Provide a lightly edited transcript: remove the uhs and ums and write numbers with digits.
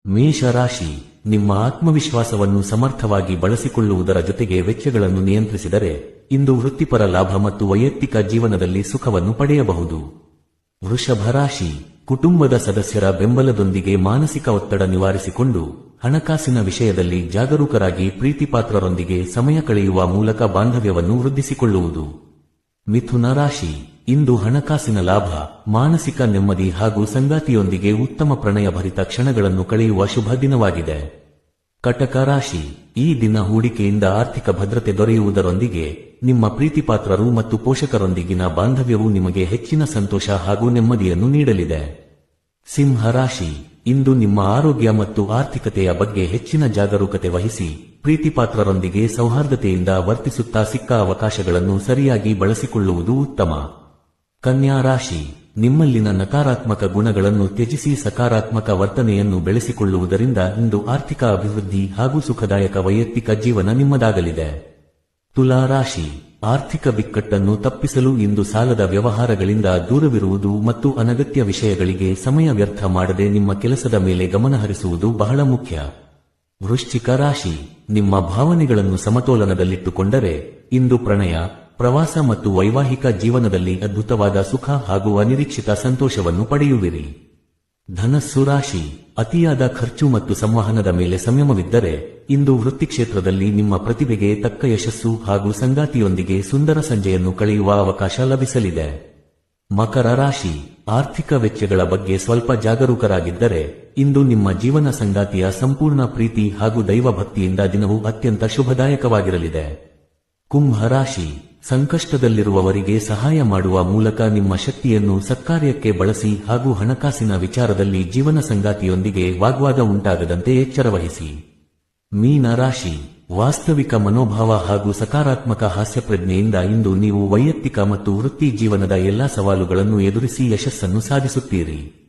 ಮೇಷರಾಶಿ, ನಿಮ್ಮ ಆತ್ಮವಿಶ್ವಾಸವನ್ನು ಸಮರ್ಥವಾಗಿ ಬಳಸಿಕೊಳ್ಳುವುದರ ಜೊತೆಗೆ ವೆಚ್ಚಗಳನ್ನು ನಿಯಂತ್ರಿಸಿದರೆ ಇಂದು ವೃತ್ತಿಪರ ಲಾಭ ಮತ್ತು ವೈಯಕ್ತಿಕ ಜೀವನದಲ್ಲಿ ಸುಖವನ್ನು ಪಡೆಯಬಹುದು. ವೃಷಭ ರಾಶಿ, ಕುಟುಂಬದ ಸದಸ್ಯರ ಬೆಂಬಲದೊಂದಿಗೆ ಮಾನಸಿಕ ಒತ್ತಡ ನಿವಾರಿಸಿಕೊಂಡು ಹಣಕಾಸಿನ ವಿಷಯದಲ್ಲಿ ಜಾಗರೂಕರಾಗಿ ಪ್ರೀತಿಪಾತ್ರರೊಂದಿಗೆ ಸಮಯ ಕಳೆಯುವ ಮೂಲಕ ಬಾಂಧವ್ಯವನ್ನು ವೃದ್ಧಿಸಿಕೊಳ್ಳುವುದು. ಮಿಥುನ ರಾಶಿ, ಇಂದು ಹಣಕಾಸಿನ ಲಾಭ, ಮಾನಸಿಕ ನೆಮ್ಮದಿ ಹಾಗೂ ಸಂಗಾತಿಯೊಂದಿಗೆ ಉತ್ತಮ ಪ್ರಣಯಭರಿತ ಕ್ಷಣಗಳನ್ನು ಕಳೆಯುವ ಶುಭ ದಿನವಾಗಿದೆ. ಕಟಕ ರಾಶಿ, ಈ ದಿನ ಹೂಡಿಕೆಯಿಂದ ಆರ್ಥಿಕ ಭದ್ರತೆ ದೊರೆಯುವುದರೊಂದಿಗೆ ನಿಮ್ಮ ಪ್ರೀತಿಪಾತ್ರರು ಮತ್ತು ಪೋಷಕರೊಂದಿಗಿನ ಬಾಂಧವ್ಯವು ನಿಮಗೆ ಹೆಚ್ಚಿನ ಸಂತೋಷ ಹಾಗೂ ನೆಮ್ಮದಿಯನ್ನು ನೀಡಲಿದೆ. ಸಿಂಹ ರಾಶಿ, ಇಂದು ನಿಮ್ಮ ಆರೋಗ್ಯ ಮತ್ತು ಆರ್ಥಿಕತೆಯ ಬಗ್ಗೆ ಹೆಚ್ಚಿನ ಜಾಗರೂಕತೆ ವಹಿಸಿ ಪ್ರೀತಿಪಾತ್ರರೊಂದಿಗೆ ಸೌಹಾರ್ದತೆಯಿಂದ ವರ್ತಿಸುತ್ತಾ ಸಿಕ್ಕ ಅವಕಾಶಗಳನ್ನು ಸರಿಯಾಗಿ ಬಳಸಿಕೊಳ್ಳುವುದು ಉತ್ತಮ. ಕನ್ಯಾ ರಾಶಿ, ನಿಮ್ಮಲ್ಲಿನ ನಕಾರಾತ್ಮಕ ಗುಣಗಳನ್ನು ತ್ಯಜಿಸಿ ಸಕಾರಾತ್ಮಕ ವರ್ತನೆಯನ್ನು ಬೆಳೆಸಿಕೊಳ್ಳುವುದರಿಂದ ಇಂದು ಆರ್ಥಿಕ ಅಭಿವೃದ್ಧಿ ಹಾಗೂ ಸುಖದಾಯಕ ವೈಯಕ್ತಿಕ ಜೀವನ ನಿಮ್ಮದಾಗಲಿದೆ. ತುಲಾ ರಾಶಿ, ಆರ್ಥಿಕ ಬಿಕ್ಕಟ್ಟನ್ನು ತಪ್ಪಿಸಲು ಇಂದು ಸಾಲದ ವ್ಯವಹಾರಗಳಿಂದ ದೂರವಿರುವುದು ಮತ್ತು ಅನಗತ್ಯ ವಿಷಯಗಳಿಗೆ ಸಮಯ ವ್ಯರ್ಥ ಮಾಡದೆ ನಿಮ್ಮ ಕೆಲಸದ ಮೇಲೆ ಗಮನಹರಿಸುವುದು ಬಹಳ ಮುಖ್ಯ. ವೃಶ್ಚಿಕ ರಾಶಿ, ನಿಮ್ಮ ಭಾವನೆಗಳನ್ನು ಸಮತೋಲನದಲ್ಲಿಟ್ಟುಕೊಂಡರೆ ಇಂದು ಪ್ರಣಯ, ಪ್ರವಾಸ ಮತ್ತು ವೈವಾಹಿಕ ಜೀವನದಲ್ಲಿ ಅದ್ಭುತವಾದ ಸುಖ ಹಾಗೂ ಅನಿರೀಕ್ಷಿತ ಸಂತೋಷವನ್ನು ಪಡೆಯುವಿರಿ. ಧನಸ್ಸು ರಾಶಿ, ಅತಿಯಾದ ಖರ್ಚು ಮತ್ತು ಸಂವಹನದ ಮೇಲೆ ಸಂಯಮವಿದ್ದರೆ ಇಂದು ವೃತ್ತಿಕ್ಷೇತ್ರದಲ್ಲಿ ನಿಮ್ಮ ಪ್ರತಿಭೆಗೆ ತಕ್ಕ ಯಶಸ್ಸು ಹಾಗೂ ಸಂಗಾತಿಯೊಂದಿಗೆ ಸುಂದರ ಸಂಜೆಯನ್ನು ಕಳೆಯುವ ಅವಕಾಶ ಲಭಿಸಲಿದೆ. ಮಕರ ರಾಶಿ, ಆರ್ಥಿಕ ವೆಚ್ಚಗಳ ಬಗ್ಗೆ ಸ್ವಲ್ಪ ಜಾಗರೂಕರಾಗಿದ್ದರೆ ಇಂದು ನಿಮ್ಮ ಜೀವನ ಸಂಗಾತಿಯ ಸಂಪೂರ್ಣ ಪ್ರೀತಿ ಹಾಗೂ ದೈವಭಕ್ತಿಯಿಂದ ದಿನವು ಅತ್ಯಂತ ಶುಭದಾಯಕವಾಗಿರಲಿದೆ. ಕುಂಭ ರಾಶಿ, ಸಂಕಷ್ಟದಲ್ಲಿರುವವರಿಗೆ ಸಹಾಯ ಮಾಡುವ ಮೂಲಕ ನಿಮ್ಮ ಶಕ್ತಿಯನ್ನು ಸತ್ಕಾರ್ಯಕ್ಕೆ ಬಳಸಿ ಹಾಗೂ ಹಣಕಾಸಿನ ವಿಚಾರದಲ್ಲಿ ಜೀವನ ಸಂಗಾತಿಯೊಂದಿಗೆ ವಾಗ್ವಾದ ಉಂಟಾಗದಂತೆ ಎಚ್ಚರವಹಿಸಿ. ಮೀನ ರಾಶಿ, ವಾಸ್ತವಿಕ ಮನೋಭಾವ ಹಾಗೂ ಸಕಾರಾತ್ಮಕ ಹಾಸ್ಯಪ್ರಜ್ಞೆಯಿಂದ ಇಂದು ನೀವು ವೈಯಕ್ತಿಕ ಮತ್ತು ವೃತ್ತಿ ಜೀವನದ ಎಲ್ಲಾ ಸವಾಲುಗಳನ್ನು ಎದುರಿಸಿ ಯಶಸ್ಸನ್ನು ಸಾಧಿಸುತ್ತೀರಿ.